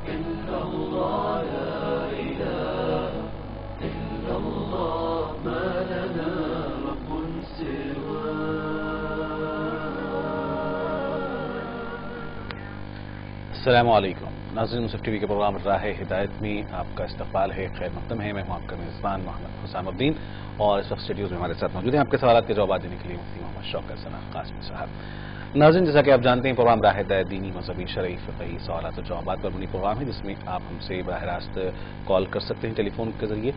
إلا الله لا إله إلا الله ما لنا رب سواه. السلام علیکم ناظرین، منصف ٹی وی کے پروگرام راہ ہدایت میں آپ کا استقبال ہے، خیر مقدم ہے. میں ہوں آپ کا میزبان محمد حسام الدین، اور اس وقت اسٹوڈیوز میں ہمارے ساتھ موجود ہیں آپ کے سوالات کے جوابات دینے کے لیے مفتی محمد شوکت ثنا قاسمی صاحب. ناظرین، جیسا کہ آپ جانتے ہیں پروگرام راہ ہدایت دینی، مذہبی، شرعی، فقہی سوالات و جوابات پر مبنی پروگرام ہے، جس میں آپ ہم سے براہ راست کال کر سکتے ہیں ٹیلی فون کے ذریعے.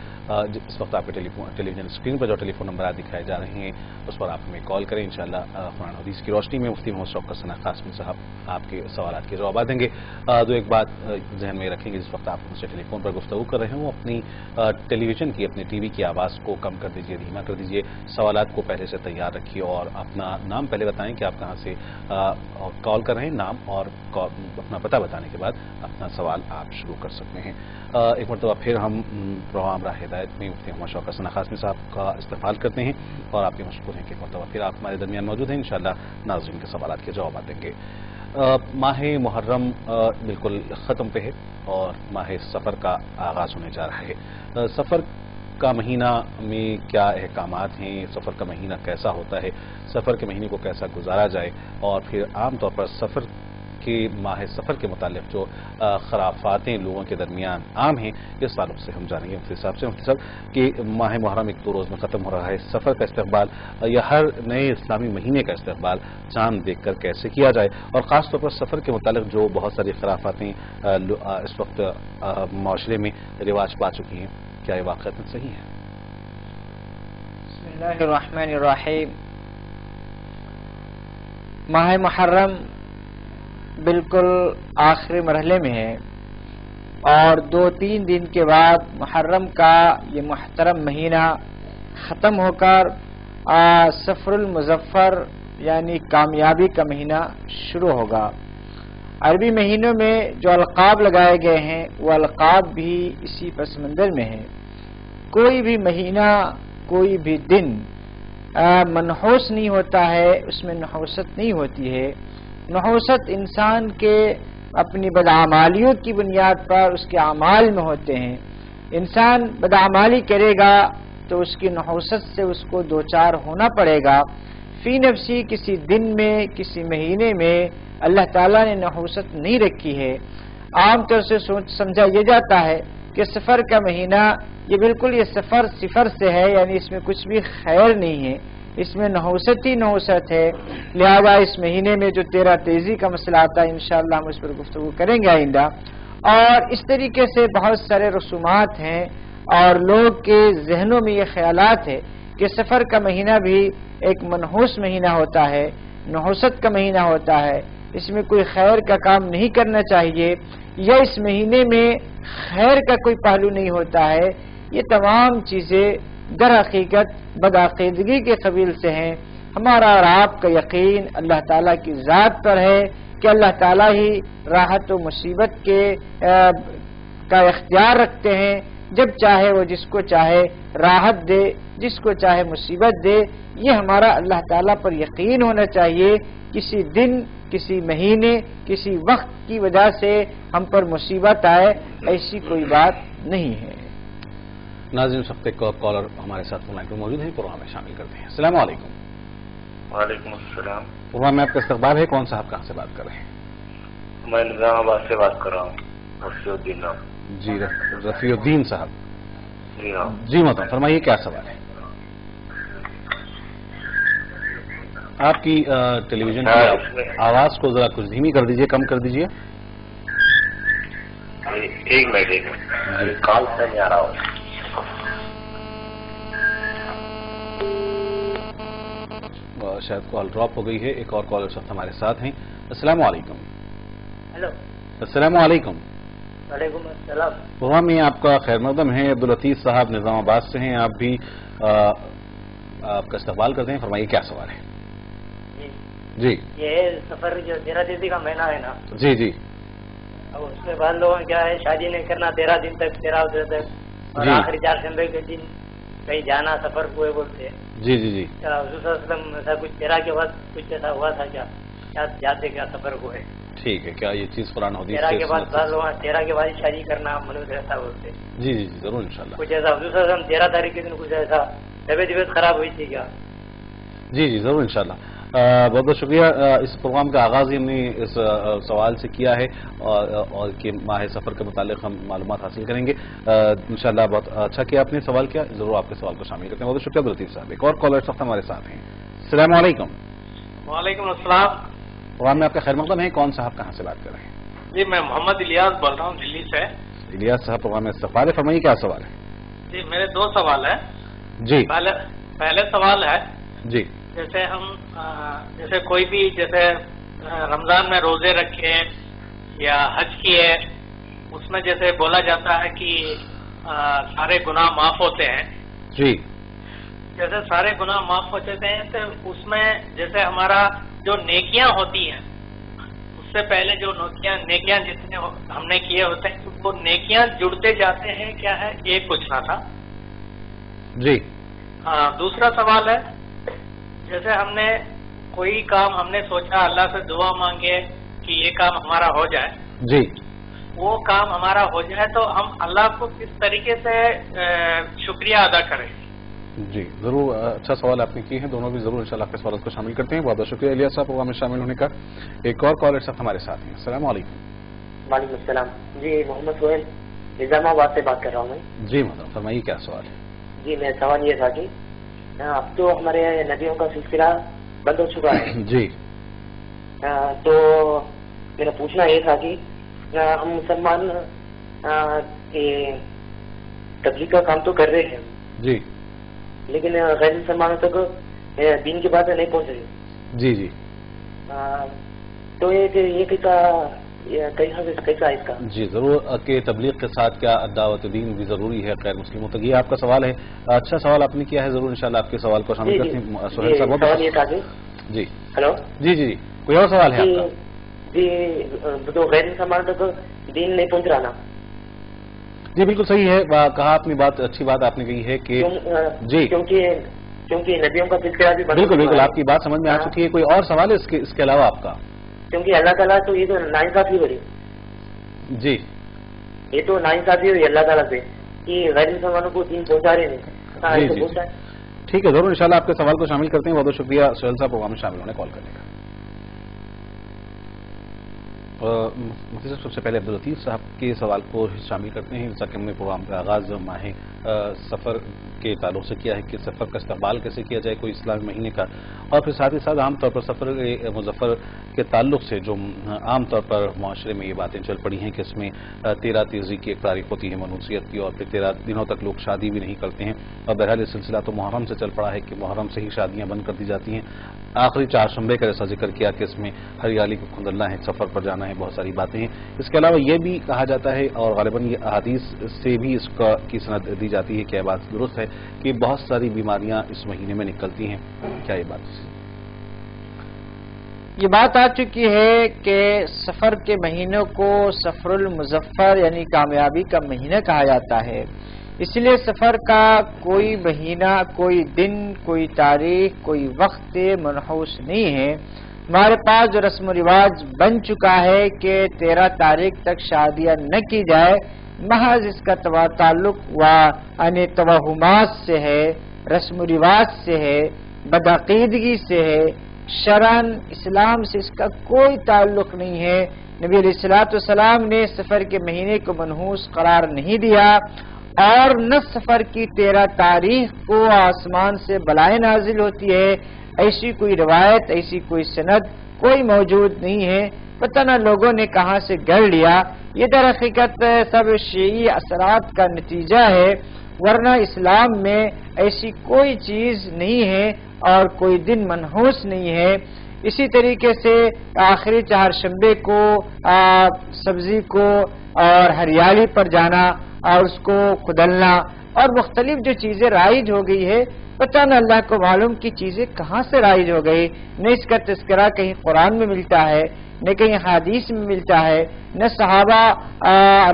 اس وقت آپ کے ٹیلی ویژن اسکرین پر جو ٹیلی فون نمبرات دکھائے جا رہے ہیں اس پر آپ ہمیں کال کریں. انشاءاللہ قرآن حدیث کی روشنی میں مفتی محمد شوکت ثنا قاسمی صاحب آپ کے سوالات کے جوابات دیں گے. ایک بات ذہن میں رکھیں گے، جس وقت آپ ہم سے ٹیلی فون پر گفتگو کر رہے ہیں وہ اپنی ٹیلی ویژن کی، اپنے ٹی وی کی آواز کو کم کر دیجیے، دھیما کر دیجیے. سوالات کو پہلے سے تیار رکھیے اور اپنا نام پہلے بتائیں کہ آپ کہاں سے کال کر رہے ہیں. نام اور اپنا پتہ بتانے کے بعد اپنا سوال آپ شروع کر سکتے ہیں. ایک مرتبہ پھر ہم پروگرام راہ ہدایت میں مفتی محمد شوکت ثنا قاسمی صاحب کا استقبال کرتے ہیں اور آپ کے مشکور ہیں کہ ایک مرتبہ پھر آپ ہمارے درمیان موجود ہیں. انشاءاللہ ناظرین کے سوالات کے جوابات دیں گے. ماہ محرم بالکل ختم پہ ہے اور ماہ سفر کا آغاز ہونے جا رہا ہے. سفر کا مہینہ میں کیا احکامات ہیں، سفر کا مہینہ کیسا ہوتا ہے، سفر کے مہینے کو کیسا گزارا جائے، اور پھر عام طور پر سفر کے ماہ سفر کے متعلق جو خرافاتیں لوگوں کے درمیان عام ہیں، اس تعلق سے ہم جانیں گے مفتی صاحب سے. مفتی صاحب کہ ماہ محرم ایک 2 روز میں ختم ہو رہا ہے، سفر کا استقبال یا ہر نئے اسلامی مہینے کا استقبال چاند دیکھ کر کیسے کیا جائے، اور خاص طور پر سفر کے متعلق جو بہت ساری خرافاتیں اس وقت معاشرے میں رواج پا چکی ہیں، کیا یہ واقعات صحیح ہے؟ بسم اللہ الرحمن الرحیم. ماہ محرم بالکل آخری مرحلے میں ہے اور 2-3 دن کے بعد محرم کا یہ محترم مہینہ ختم ہو کر سفر المظفر یعنی کامیابی کا مہینہ شروع ہوگا. عربی مہینوں میں جو القاب لگائے گئے ہیں وہ القاب بھی اسی پس منظر میں ہیں. کوئی بھی مہینہ، کوئی بھی دن منحوس نہیں ہوتا ہے، اس میں نحوست نہیں ہوتی ہے. نحوست انسان کے اپنی بدعمالیوں کی بنیاد پر اس کے اعمال میں ہوتے ہیں. انسان بدعمالی کرے گا تو اس کی نحوست سے اس کو دوچار ہونا پڑے گا. فی نفسی کسی دن میں، کسی مہینے میں اللہ تعالیٰ نے نحوست نہیں رکھی ہے. عام طور سے سمجھا یہ جاتا ہے کہ سفر کا مہینہ یہ بالکل یہ صفر سے ہے، یعنی اس میں کچھ بھی خیر نہیں ہے، اس میں نحوست ہی نحوست ہے. لہذا اس مہینے میں جو 13 تیزی کا مسئلہ آتا ہے انشاءاللہ ہم اس پر گفتگو کریں گے آئندہ. اور اس طریقے سے بہت سارے رسومات ہیں اور لوگ کے ذہنوں میں یہ خیالات ہے کہ سفر کا مہینہ بھی ایک منحوس مہینہ ہوتا ہے، نحوست کا مہینہ ہوتا ہے، اس میں کوئی خیر کا کام نہیں کرنا چاہیے، یا اس مہینے میں خیر کا کوئی پہلو نہیں ہوتا ہے. یہ تمام چیزیں در حقیقت بدعقیدگی کے قبیل سے ہیں. ہمارا اور آپ کا یقین اللہ تعالیٰ کی ذات پر ہے کہ اللہ تعالیٰ ہی راحت و مصیبت کا اختیار رکھتے ہیں. جب چاہے وہ جس کو چاہے راحت دے، جس کو چاہے مصیبت دے. یہ ہمارا اللہ تعالیٰ پر یقین ہونا چاہیے. کسی دن، کسی مہینے، کسی وقت کی وجہ سے ہم پر مصیبت آئے ایسی کوئی بات نہیں ہے. ناظرین، سب ایک کالر ہمارے ساتھ فون لائن پر موجود ہیں، پروگرام میں شامل کرتے ہیں. السلام علیکم. وعلیکم السلام. پروگرام میں آپ کا استقبال ہے. کون صاحب کہاں سے بات کر رہے ہیں؟ میں نظام آباد سے بات کر رہا ہوں. رفیع الدین نام. جی رفیع الدین صاحب. جی ہاں. جی محترم، فرمائیے کیا سوال ہے؟ آپ کی ٹیلی ویژن کی آواز کو ذرا کچھ دھیمی کر دیجئے، کم کر دیجئے. ایک منٹ کال سے نہیں آ رہا ہوں. شاید کال ڈراپ ہو گئی ہے. ایک اور کال اس وقت ہمارے ساتھ ہیں. السلام علیکم. ہیلو. السلام علیکم. وعلیکم السلام. پروگرام میں آپ کا خیر مقدم ہے. عبداللطیف صاحب نظام آباد سے ہیں. آپ بھی آپ کا استقبال کرتے ہیں. فرمائیے کیا سوال ہے؟ جی. یہ سفر جو 13 تیزی کا مہینہ ہے نا. جی جی. اب اس میں بعض لوگوں کیا ہے شادی نہیں کرنا 13 دن تک، 13 دن تک، اور آخری 4 دسمبر کے دن کہیں جانا سفر کوئی بولتے ہیں. جی جی جی. حضور صلی اللہ علیہ وسلم ایسا کچھ 13 کے بعد کچھ ایسا ہوا تھا کیا؟ جاتے کیا سفر کو ہے؟ ٹھیک ہے، کیا یہ چیز قرآن حدیث 13 سے کے بعد سنت سے- 13 کے بعد شادی کرنا منوط رہتا ہے بولتے جی جی جی ضرور انشاءاللہ. کچھ ایسا حضور صلی اللہ علیہ وسلم 13 تاریخ کے دن کچھ ایسا طبیعت خراب ہوئی تھی کیا؟ جی جی ضرور انشاءاللہ. بہت بہت شکریہ. اس پروگرام کا آغاز ہی ہم نے اس سوال سے کیا ہے اور کہ ماہ سفر کے متعلق ہم معلومات حاصل کریں گے انشاءاللہ. بہت اچھا کیا آپ نے سوال کیا، ضرور آپ کے سوال کو شامل کرتے ہیں. بہت شکریہ عبداللطیف صاحب. ایک اور کالر اس وقت ہمارے ساتھ ہیں. السلام علیکم. وعلیکم السلام. پروگرام میں آپ کا خیر مقدم ہے. کون صاحب کہاں سے بات کر رہے ہیں؟ جی میں محمد الیاس بول رہا ہوں دلی سے. الیاس صاحب پروگرام میں استقبال ہے. فرمائیے کیا سوال ہے؟ جی میرے 2 سوال ہیں. جی پہلے سوال ہے جی جیسے ہم جیسے کوئی بھی جیسے رمضان میں روزے رکھے یا حج کیے، اس میں جیسے بولا جاتا ہے کہ سارے گناہ معاف ہوتے ہیں. جی جیسے سارے گناہ معاف ہوتے ہیں تو اس میں جیسے ہمارا جو نیکیاں ہوتی ہیں اس سے پہلے جو نیکیاں جتنے ہم نے کیے ہوتے ہیں وہ نیکیاں جڑتے جاتے ہیں کیا ہے، یہ پوچھنا تھا. جی دوسرا سوال ہے جیسے ہم نے کوئی کام ہم نے سوچا اللہ سے دعا مانگے کہ یہ کام ہمارا ہو جائے، جی وہ کام ہمارا ہو جائے تو ہم اللہ کو کس طریقے سے شکریہ ادا کریں؟ جی ضرور. اچھا سوال آپ نے کیے ہیں دونوں بھی. ضرور انشاءاللہ آپ کے سوالات کو شامل کرتے ہیں. بہت بہت شکریہ الیاس صاحب پروگرام میں شامل ہونے کا. ایک اور کالر صاحب ہمارے ساتھ ہیں. السلام علیکم. وعلیکم السلام. جی محمد سہیل نظام آباد سے بات کر رہا ہوں میں. جی محترم فرمائیے کیا سوال ہے؟ جی میرا سوال یہ تھا کہ اب تو ہمارے نبیوں کا سلسلہ بند ہو چکا ہے. جی تو میرا پوچھنا یہ تھا کہ ہم مسلمان تبلیغ کا کام تو کر رہے ہیں جی لیکن غیر مسلمانوں تک دین کی باتیں نہیں پہنچ رہی. جی جی تو یہ کیسا اس کا؟ جی ضرور کہ تبلیغ کے ساتھ کیا دعوت دین بھی ضروری ہے غیر مسلموں تک، یہ آپ کا سوال ہے. اچھا سوال آپ نے کیا ہے. ضرور انشاءاللہ آپ کے سوال کو شامل کرتے ہیں. سہیل صاحب سوال یہ تھا کہ جی ہلو جی جی کوئی اور سوال ہے آپ کا؟ جی تو غیر مسلمانوں تک دین نہیں پہنچ رہا نا. جی بالکل صحیح ہے. کہا آپ نے بات، اچھی بات آپ نے کہی ہے کہ جی کیونکہ نبیوں کا سلسلہ بھی بالکل بالکل آپ کی بات سمجھ میں آ چکی ہے. کوئی اور سوال ہے اس کے علاوہ آپ کا؟ کیونکہ اللہ تعالیٰ تو یہ تو ناانصافی ہو رہی. جی یہ تو ناانصافی ہوئی اللہ تعالیٰ سے کہ غیر مسلمانوں کو دین پہنچا رہے نہیں. جی جی ٹھیک ہے ضرور انشاءاللہ آپ کے سوال کو شامل کرتے ہیں. بہت بہت شکریہ سہیل صاحب پروگرام میں شامل ہونے کال کرنے کا. مفتی صاحب سب سے پہلے عبداللطیف صاحب کے سوال کو شامل کرتے ہیں. جیسا کہ ہم نے پروگرام کا آغاز ماہ سفر کے تعلق سے کیا ہے کہ سفر کا استقبال کیسے کیا جائے کوئی اسلامی مہینے کا، اور پھر ساتھ ہی ساتھ عام طور پر سفر مظفر کے تعلق سے جو عام طور پر معاشرے میں یہ باتیں چل پڑی ہیں کہ اس میں 13 تیزی کی ایک تاریخ ہوتی ہے منوسیت کی، اور پھر 13 دنوں تک لوگ شادی بھی نہیں کرتے ہیں. اور بہرحال یہ سلسلہ تو محرم سے چل پڑا ہے کہ محرم سے ہی شادیاں بند کر دی جاتی ہیں. آخری 4 شنبے کا ایسا ذکر کیا کہ اس میں ہریالی کو کھندلنا ہے، سفر پر جانا ہے، بہت ساری باتیں ہیں. اس کے علاوہ یہ بھی کہا جاتا ہے اور غالباً یہ احادیث سے بھی اس کی سند دی جاتی ہے کہ یہ بات درست ہے کہ بہت ساری بیماریاں اس مہینے میں نکلتی ہیں. کیا یہ بات؟ یہ بات آ چکی ہے کہ سفر کے مہینوں کو سفر المظفر یعنی کامیابی کا مہینہ کہا جاتا ہے. اس لیے سفر کا کوئی مہینہ، کوئی دن، کوئی تاریخ، کوئی وقت منحوس نہیں ہے. ہمارے پاس جو رسم و رواج بن چکا ہے کہ 13 تاریخ تک شادیاں نہ کی جائے، محض اس کا تعلق توہمات سے ہے، رسم و رواج سے ہے، بدعقیدگی سے ہے. شرعاً اسلام سے اس کا کوئی تعلق نہیں ہے. نبی علیہ الصلوۃ والسلام نے سفر کے مہینے کو منحوس قرار نہیں دیا، اور نہ سفر کی 13 تاریخ کو آسمان سے بلائیں نازل ہوتی ہے. ایسی کوئی روایت، ایسی کوئی سند کوئی موجود نہیں ہے. پتہ نہ لوگوں نے کہاں سے گڑھ لیا. یہ در حقیقت سب شیعی اثرات کا نتیجہ ہے، ورنہ اسلام میں ایسی کوئی چیز نہیں ہے اور کوئی دن منحوس نہیں ہے. اسی طریقے سے آخری 4 شنبے کو سبزی کو اور ہریالی پر جانا اور اس کو کھدلنا اور مختلف جو چیزیں رائج ہو گئی ہے، پتہ نہ اللہ کو معلوم کی چیزیں کہاں سے رائج ہو گئی. نہ اس کا تذکرہ کہیں قرآن میں ملتا ہے، نہ کہیں حدیث میں ملتا ہے، نہ صحابہ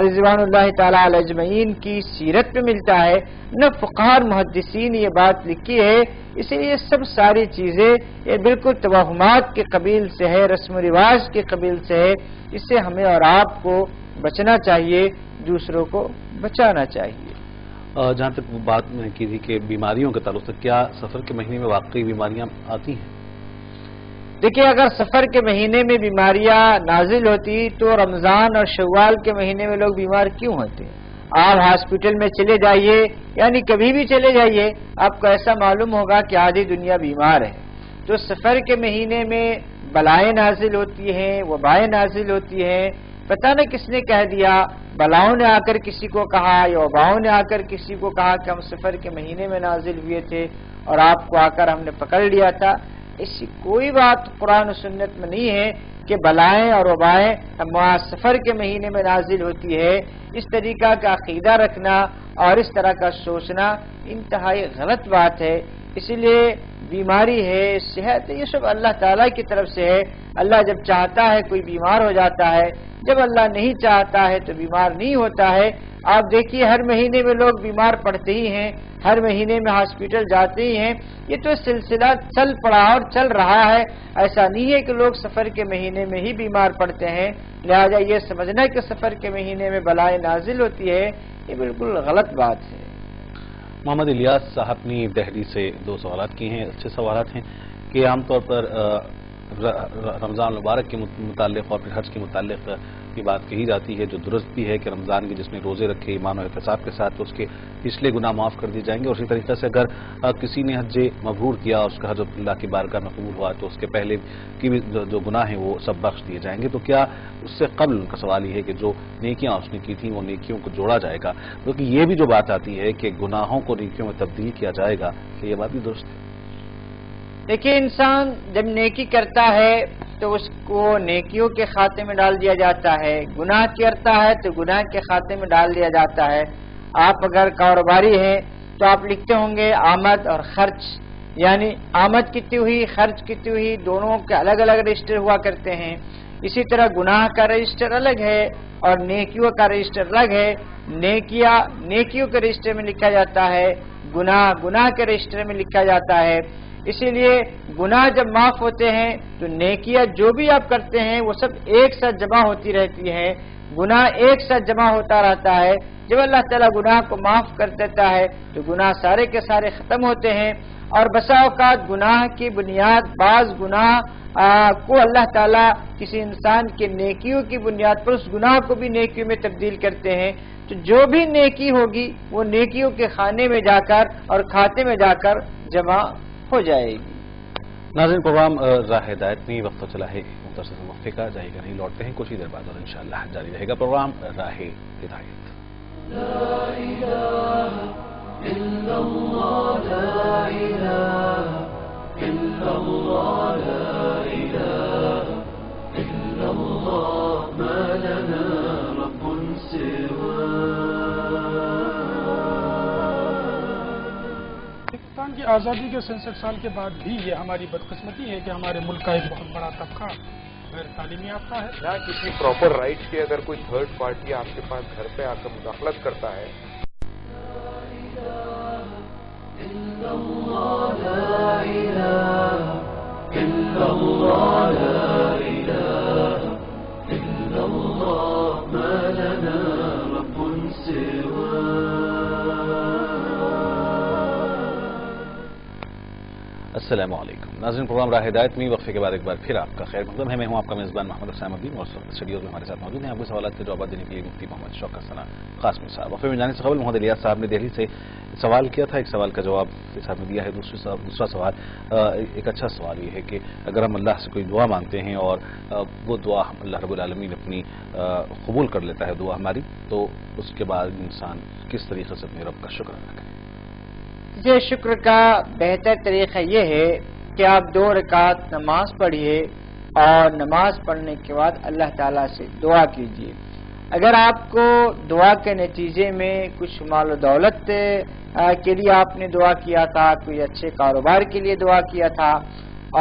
رضوان اللہ تعالی علیہ اجمعین کی سیرت میں ملتا ہے، نہ فقہاء محدثین یہ بات لکھی ہے. اسی لیے سب ساری چیزیں یہ بالکل توہمات کے قبیل سے ہے، رسم و رواج کے قبیل سے ہے. اس سے ہمیں اور آپ کو بچنا چاہیے، دوسروں کو بچانا چاہیے. جہاں تک بات میں کی تھی کہ بیماریوں کے تعلق سے، کیا سفر کے مہینے میں واقعی بیماریاں آتی ہیں؟ دیکھیے، اگر سفر کے مہینے میں بیماریاں نازل ہوتی تو رمضان اور شوال کے مہینے میں لوگ بیمار کیوں ہوتے؟ آپ ہاسپٹل میں چلے جائیے، یعنی کبھی بھی چلے جائیے، آپ کو ایسا معلوم ہوگا کہ آدھی دنیا بیمار ہے. تو سفر کے مہینے میں بلائیں نازل ہوتی ہیں، وبائیں نازل ہوتی ہیں. پتہ نہ کس نے کہہ دیا، بلاؤں نے آ کر کسی کو کہا یا وباؤں نے آ کر کسی کو کہا کہ ہم سفر کے مہینے میں نازل ہوئے تھے اور آپ کو آ کر ہم نے پکڑ لیا تھا. ایسی کوئی بات قرآن و سنت میں نہیں ہے کہ بلائیں اور وبائیں سفر کے مہینے میں نازل ہوتی ہے. اس طریقہ کا عقیدہ رکھنا اور اس طرح کا سوچنا انتہائی غلط بات ہے. اسی لیے بیماری ہے، صحت ہے، یہ سب اللہ تعالیٰ کی طرف سے ہے. اللہ جب چاہتا ہے کوئی بیمار ہو جاتا ہے، جب اللہ نہیں چاہتا ہے تو بیمار نہیں ہوتا ہے. آپ دیکھیے ہر مہینے میں لوگ بیمار پڑتے ہی ہیں، ہر مہینے میں ہاسپٹل جاتے ہی ہیں. یہ تو سلسلہ چل پڑا اور چل رہا ہے. ایسا نہیں ہے کہ لوگ سفر کے مہینے میں ہی بیمار پڑتے ہیں. لہذا یہ سمجھنا کہ سفر کے مہینے میں بلائیں نازل ہوتی ہے، یہ بالکل غلط بات ہے. محمد الیاس صاحب نے دہلی سے 2 سوالات کیے ہیں. اچھے سوالات ہیں کہ عام طور پر رمضان المبارک کے متعلق اور پھر حج کے متعلق یہ بات کہی جاتی ہے، جو درست بھی ہے، کہ رمضان کے جس نے روزے رکھے ایمان و احتساب کے ساتھ تو اس کے پچھلے گناہ معاف کر دیے جائیں گے. اور اسی طریقے سے اگر کسی نے حج مبرور کیا اور اس کا حج اللہ کی بارگاہ میں قبول ہوا تو اس کے پہلے کی بھی جو گناہ ہیں وہ سب بخش دیے جائیں گے. تو کیا اس سے قبل ان کا سوال یہ ہے کہ جو نیکیاں اس نے کی تھیں وہ نیکیوں کو جوڑا جائے گا؟ کیونکہ یہ بھی جو بات آتی ہے کہ گناہوں کو نیکیوں میں تبدیل کیا جائے گا، کہ یہ بات بھی درست ہے؟ دیکھیے، انسان جب نیکی کرتا ہے تو اس کو نیکیوں کے کھاتے میں ڈال دیا جاتا ہے، گناہ کرتا ہے تو گناہ کے کھاتے میں ڈال دیا جاتا ہے. آپ اگر کاروباری ہیں تو آپ لکھتے ہوں گے آمد اور خرچ، یعنی آمد کتنی ہوئی، خرچ کتنی ہوئی، دونوں کے الگ الگ رجسٹر ہوا کرتے ہیں. اسی طرح گناہ کا رجسٹر الگ ہے اور نیکیوں کا رجسٹر الگ ہے. نیکیوں کے رجسٹر میں لکھا جاتا ہے، گناہ کے رجسٹر میں لکھا جاتا ہے. اسی لیے گناہ جب معاف ہوتے ہیں تو نیکیاں جو بھی آپ کرتے ہیں وہ سب ایک ساتھ جمع ہوتی رہتی ہیں. گناہ ایک ساتھ جمع ہوتا رہتا ہے. جب اللہ تعالیٰ گناہ کو معاف کر دیتا ہے تو گناہ سارے کے سارے ختم ہوتے ہیں. اور بسا اوقات گناہ کی بنیاد، بعض گناہ کو اللہ تعالیٰ کسی انسان کے نیکیوں کی بنیاد پر اس گناہ کو بھی نیکیوں میں تبدیل کرتے ہیں. تو جو بھی نیکی ہوگی وہ نیکیوں کے خانے میں جا کر اور کھاتے میں جا کر جمع ہو جائے گی. ناظرین، پروگرام راہ ہدایت میں وقت چلا ہے مختصر وقفے کا، جائے گا نہیں، لوٹتے ہیں کچھ ہی دیر بعد اور انشاءاللہ جاری رہے گا پروگرام راہ ہدایت. لا إله إلا الله لا إله إلا الله لا إله إلا الله ما لنا رب سواه. پاکستان کی آزادی کے 67 سال کے بعد بھی یہ ہماری بدقسمتی ہے کہ ہمارے ملک کا ایک بہت بڑا طبقہ غیر تعلیمی یافتہ ہے. یہاں کسی پراپر رائٹ کے اگر کوئی تھرڈ پارٹی آپ کے پاس گھر پہ آ کر مداخلت کرتا ہے. السلام علیکم ناظرین، پروگرام راہ ہدایت میں وقفے کے بعد ایک بار پھر آپ کا خیر مقدم ہے. میں ہوں آپ کا میزبان محمد حسام الدین اور اسٹوڈیوز میں ہمارے ساتھ موجود ہیں آپ کے سوالات کے جوابات دینے کے لیے مفتی محمد شوکت ثنا قاسمی صاحب. وقفے میں جانے سے قبل محمد الیاس صاحب نے دہلی سے سوال کیا تھا، ایک سوال کا جواب اس صاحب نے دیا ہے. دوسرا سوال ایک اچھا سوال یہ ہے کہ اگر ہم اللہ سے کوئی دعا مانگتے ہیں اور وہ دعا اللہ رب العالمین اپنی قبول کر لیتا ہے دعا ہماری، تو اس کے بعد انسان کس طریقے سے اپنے رب کا شکر ادا کرے؟ یہ شکر کا بہتر طریقہ یہ ہے کہ آپ 2 رکعت نماز پڑھیے اور نماز پڑھنے کے بعد اللہ تعالیٰ سے دعا کیجیے. اگر آپ کو دعا کے نتیجے میں کچھ مال و دولت کے لیے آپ نے دعا کیا تھا، کوئی اچھے کاروبار کے لیے دعا کیا تھا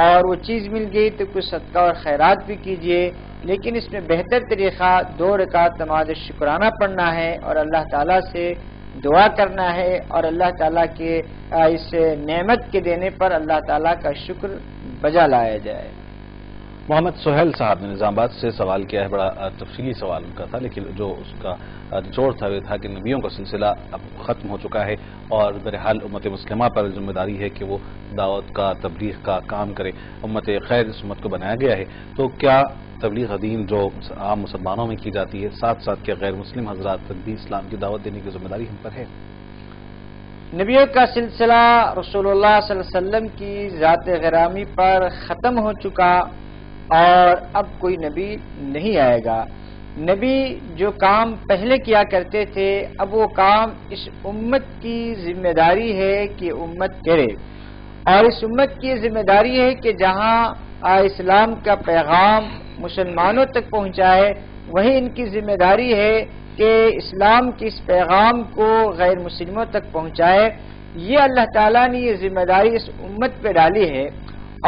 اور وہ چیز مل گئی تو کچھ صدقہ اور خیرات بھی کیجیے. لیکن اس میں بہتر طریقہ 2 رکعت نماز شکرانہ پڑھنا ہے اور اللہ تعالیٰ سے دعا کرنا ہے اور اللہ تعالیٰ کے اس نعمت کے دینے پر اللہ تعالیٰ کا شکر بجا لایا جائے۔ محمد سہیل صاحب نے نظام آباد سے سوال کیا ہے، بڑا تفصیلی سوال ان کا تھا، لیکن جو اس کا نچوڑ تھا وہ تھا کہ نبیوں کا سلسلہ اب ختم ہو چکا ہے اور بہرحال امت مسلمہ پر ذمہ داری ہے کہ وہ دعوت کا، تبلیغ کا کام کرے۔ امت خیر اس امت کو بنایا گیا ہے، تو کیا تبلیغ دین جو عام مسلمانوں میں کی جاتی ہے، ساتھ ساتھ کے غیر مسلم حضرات تک بھی اسلام کی دعوت دینے کی ذمہ داری ہم پر ہے؟ نبیوں کا سلسلہ رسول اللہ صلی اللہ علیہ وسلم کی ذات گرامی پر ختم ہو چکا اور اب کوئی نبی نہیں آئے گا۔ نبی جو کام پہلے کیا کرتے تھے اب وہ کام اس امت کی ذمہ داری ہے کہ امت کرے، اور اس امت کی ذمہ داری ہے کہ جہاں اسلام کا پیغام مسلمانوں تک پہنچائے، وہیں ان کی ذمہ داری ہے کہ اسلام کے اس پیغام کو غیر مسلموں تک پہنچائے۔ یہ اللہ تعالیٰ نے یہ ذمہ داری اس امت پہ ڈالی ہے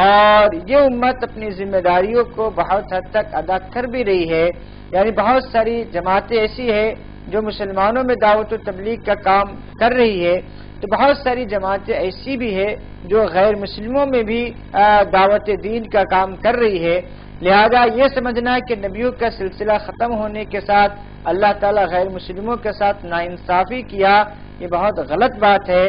اور یہ امت اپنی ذمہ داریوں کو بہت حد تک ادا کر بھی رہی ہے۔ یعنی بہت ساری جماعتیں ایسی ہیں جو مسلمانوں میں دعوت و تبلیغ کا کام کر رہی ہے، تو بہت ساری جماعتیں ایسی بھی ہے جو غیر مسلموں میں بھی دعوت دین کا کام کر رہی ہے۔ لہذا یہ سمجھنا کہ نبیوں کا سلسلہ ختم ہونے کے ساتھ اللہ تعالیٰ غیر مسلموں کے ساتھ ناانصافی کیا، یہ بہت غلط بات ہے۔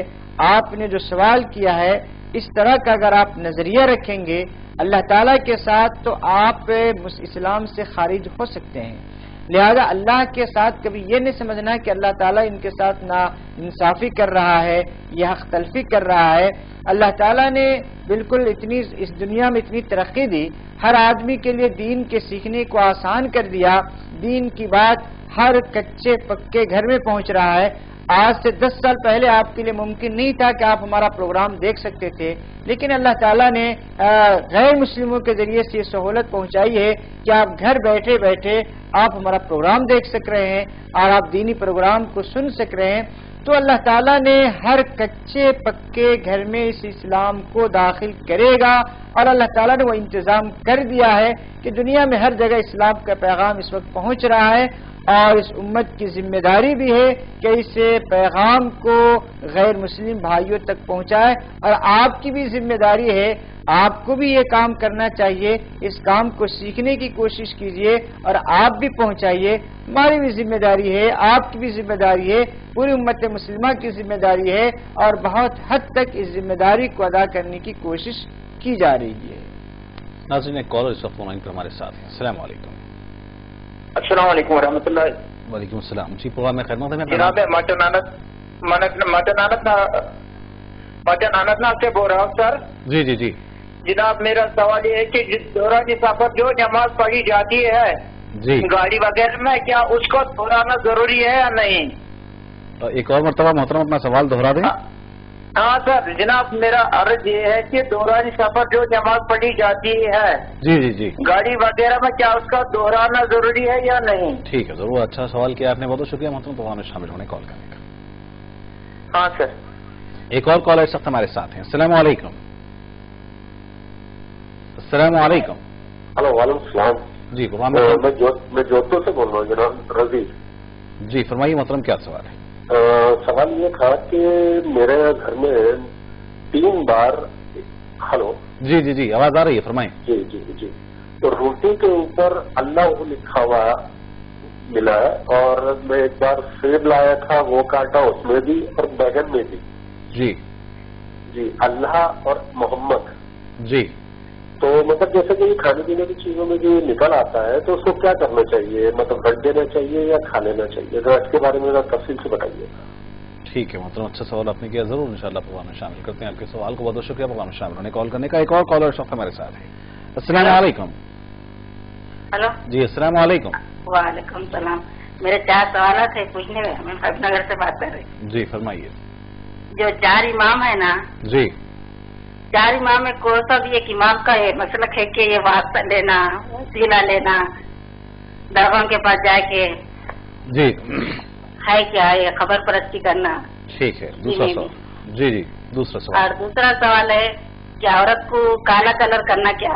آپ نے جو سوال کیا ہے اس طرح کا اگر آپ نظریہ رکھیں گے اللہ تعالیٰ کے ساتھ تو آپ اسلام سے خارج ہو سکتے ہیں۔ لہذا اللہ کے ساتھ کبھی یہ نہیں سمجھنا کہ اللہ تعالیٰ ان کے ساتھ نا انصافی کر رہا ہے یا حق تلفی کر رہا ہے۔ اللہ تعالیٰ نے بالکل اس دنیا میں اتنی ترقی دی، ہر آدمی کے لیے دین کے سیکھنے کو آسان کر دیا، دین کی بات ہر کچے پکے گھر میں پہنچ رہا ہے۔ آج سے 10 سال پہلے آپ کے لیے ممکن نہیں تھا کہ آپ ہمارا پروگرام دیکھ سکتے تھے، لیکن اللہ تعالیٰ نے غیر مسلموں کے ذریعے سے یہ سہولت پہنچائی ہے کہ آپ گھر بیٹھے بیٹھے آپ ہمارا پروگرام دیکھ سک رہے ہیں اور آپ دینی پروگرام کو سن سک رہے ہیں۔ تو اللہ تعالیٰ نے ہر کچے پکے گھر میں اس اسلام کو داخل کرے گا، اور اللہ تعالیٰ نے وہ انتظام کر دیا ہے کہ دنیا میں ہر جگہ اسلام کا پیغام اس وقت پہنچ رہا ہے، اور اس امت کی ذمہ داری بھی ہے کہ اس پیغام کو غیر مسلم بھائیوں تک پہنچائے، اور آپ کی بھی ذمہ داری ہے، آپ کو بھی یہ کام کرنا چاہیے، اس کام کو سیکھنے کی کوشش کیجئے اور آپ بھی پہنچائیے۔ ہماری بھی ذمہ داری ہے، آپ کی بھی ذمہ داری ہے، پوری امت مسلمہ کی ذمہ داری ہے، اور بہت حد تک اس ذمہ داری کو ادا کرنے کی کوشش کی جا رہی ہے۔ ناظرین ایک کالر اس وقت فون لائن پر ہمارے ساتھ ہیں۔ السلام علیکم۔ السلام علیکم ورحمۃ اللہ۔ وعلیکم السلام جی، پروگرام میں خدمت ہے۔ جناب مٹن اننت سے بول رہا ہوں سر۔ جی جی جی جناب میرا سوال یہ ہے کہ دوران سفر جو نماز پڑھی جاتی ہے جی گاڑی وغیرہ میں، کیا اس کو دہرانا ضروری ہے یا نہیں؟ ایک اور مرتبہ محترم اپنا سوال دہرا دیں۔ ہاں سر، جناب میرا عرض یہ ہے کہ دوران سفر جو نماز پڑھی جاتی ہے جی جی جی گاڑی وغیرہ میں، کیا اس کا دہرانا ضروری ہے یا نہیں؟ ٹھیک ہے، ضرور، اچھا سوال کیا آپ نے، بہت شکریہ محترم پروگرام میں شامل ہونے کال کرنے کا۔ ہاں سر۔ ایک اور کالر اس وقت ہمارے ساتھ ہیں۔ السلام علیکم۔ السلام علیکم۔ ہلو، وعلیکم السلام جی پروگرام میں جودھپور سے بول رہا ہوں جناب رضی۔ جی فرمائیے محترم، کیا سوال ہے؟ سوال یہ تھا کہ میرے گھر میں 3 بار، ہلو جی جی جی آواز آ رہی ہے، فرمائیں۔ جی جی جی، تو روٹی کے اوپر اللہ لکھا ہوا ملا ہے، اور میں ایک بار سیب لایا تھا وہ کاٹا اس میں بھی اور بیگن میں بھی جی جی اللہ اور محمد جی تو مطلب جیسے کہ یہ کھانے پینے کی چیزوں میں جو نکل آتا ہے تو اس کو کیا کرنا چاہیے، مطلب رکھ دینا چاہیے یا کھا لینا چاہیے؟ تو اس کے بارے میں تفصیل سے بتائیے۔ ٹھیک ہے محترم، اچھا سوال آپ نے کیا، ضرور انشاءاللہ پروگرام میں شامل کرتے ہیں آپ کے سوال کو۔ بہت شکریہ پروگرام میں شامل ہونے کال کرنے کا۔ ایک اور کالر اس وقت ہمارے ساتھ ہے۔ السلام علیکم۔ ہلو جی السلام علیکم۔ وعلیکم السلام۔ میرے 4 سوالات ہے پوچھنے میں، میں حبیب نگر سے بات کر رہی ہوں۔ جی فرمائیے۔ جو 4 امام ہے نا، جی 4 امام میں کوئی سا بھی ایک امام کا ہے مسلک ہے کہ یہ واسطہ لینا، وسیلہ لینا، درگاہوں کے پاس جا کے جی ہے کیا یہ خبر پرستی کرنا؟ ٹھیک ہے، دوسرا سوال۔ جی جی دوسرا سوال۔ اور دوسرا سوال ہے کہ عورت کو کالا کلر کرنا کیا؟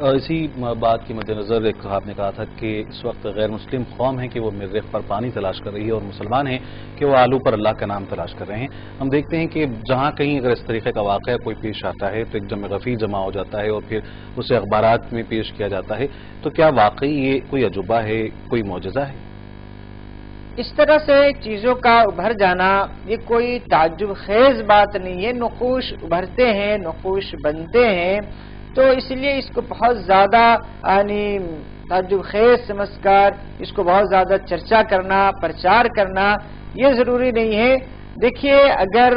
اسی بات کے مد نظر ایک صاحب نے کہا تھا کہ اس وقت غیر مسلم قوم ہے کہ وہ مریخ پر پانی تلاش کر رہی ہے اور مسلمان ہیں کہ وہ آلو پر اللہ کا نام تلاش کر رہے ہیں. ہم دیکھتے ہیں کہ جہاں کہیں اگر اس طریقے کا واقعہ کوئی پیش آتا ہے تو ایک جمع غفیر جمع ہو جاتا ہے اور پھر اسے اخبارات میں پیش کیا جاتا ہے. تو کیا واقعی یہ کوئی عجوبہ ہے, کوئی معجزہ ہے؟ اس طرح سے چیزوں کا ابھر جانا یہ کوئی تعجب خیز بات نہیں ہے. نقوش ابھرتے ہیں, نقوش بنتے ہیں, تو اس لیے اس کو بہت زیادہ یعنی تعجب خیز سمجھ کر اس کو بہت زیادہ چرچا کرنا, پرچار کرنا یہ ضروری نہیں ہے. دیکھیے اگر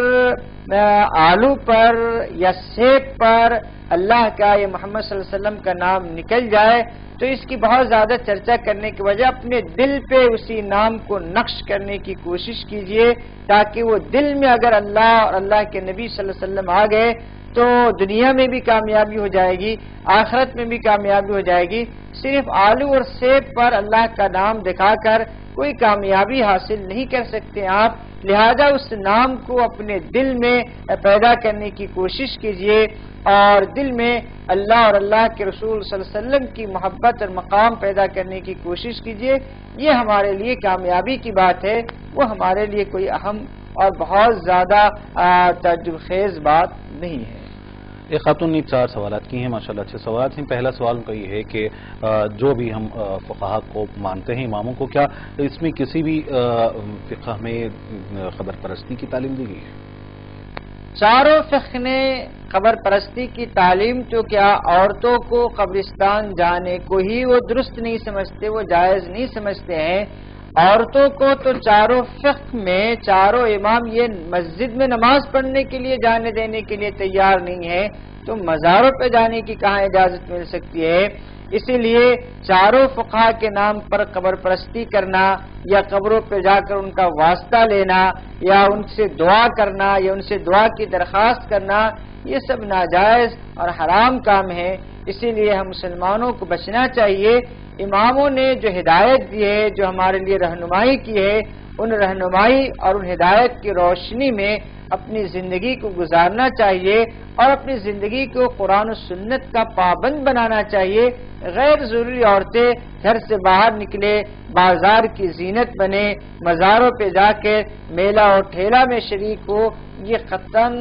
آلو پر یا سیب پر اللہ کا یا محمد صلی اللہ علیہ وسلم کا نام نکل جائے تو اس کی بہت زیادہ چرچا کرنے کی وجہ اپنے دل پہ اسی نام کو نقش کرنے کی کوشش کیجئے, تاکہ وہ دل میں اگر اللہ اور اللہ کے نبی صلی اللہ علیہ وسلم آ گئے تو دنیا میں بھی کامیابی ہو جائے گی, آخرت میں بھی کامیابی ہو جائے گی. صرف آلو اور سیب پر اللہ کا نام دکھا کر کوئی کامیابی حاصل نہیں کر سکتے آپ. لہذا اس نام کو اپنے دل میں پیدا کرنے کی کوشش کیجئے اور دل میں اللہ اور اللہ کے رسول صلی اللہ علیہ وسلم کی محبت اور مقام پیدا کرنے کی کوشش کیجئے. یہ ہمارے لیے کامیابی کی بات ہے, وہ ہمارے لیے کوئی اہم اور بہت زیادہ تعجب خیز بات نہیں ہے. ایک خاتون نے 4 سوالات کی ہیں, ماشاءاللہ اچھے سوالات ہیں. پہلا سوال ان کا یہ ہے کہ جو بھی ہم فقہا کو مانتے ہیں, اماموں کو, کیا اس میں کسی بھی فقہ میں خبر پرستی کی تعلیم دی گئی ہے؟ چاروں فقہ نے خبر پرستی کی تعلیم تو کیا عورتوں کو قبرستان جانے کو ہی وہ درست نہیں سمجھتے, وہ جائز نہیں سمجھتے ہیں. عورتوں کو تو چاروں فقہ میں چاروں امام یہ مسجد میں نماز پڑھنے کے لیے جانے دینے کے لیے تیار نہیں ہے, تو مزاروں پہ جانے کی کہاں اجازت مل سکتی ہے؟ اسی لیے چاروں فقہا کے نام پر قبر پرستی کرنا یا قبروں پہ جا کر ان کا واسطہ لینا یا ان سے دعا کرنا یا ان سے دعا کی درخواست کرنا یہ سب ناجائز اور حرام کام ہے. اسی لیے ہم مسلمانوں کو بچنا چاہیے. اماموں نے جو ہدایت دی ہے, جو ہمارے لیے رہنمائی کی ہے, ان رہنمائی اور ان ہدایت کی روشنی میں اپنی زندگی کو گزارنا چاہیے اور اپنی زندگی کو قرآن و سنت کا پابند بنانا چاہیے. غیر ضروری عورتیں گھر سے باہر نکلے, بازار کی زینت بنے, مزاروں پہ جا کے میلہ اور ٹھیلا میں شریک ہو, یہ قطعاً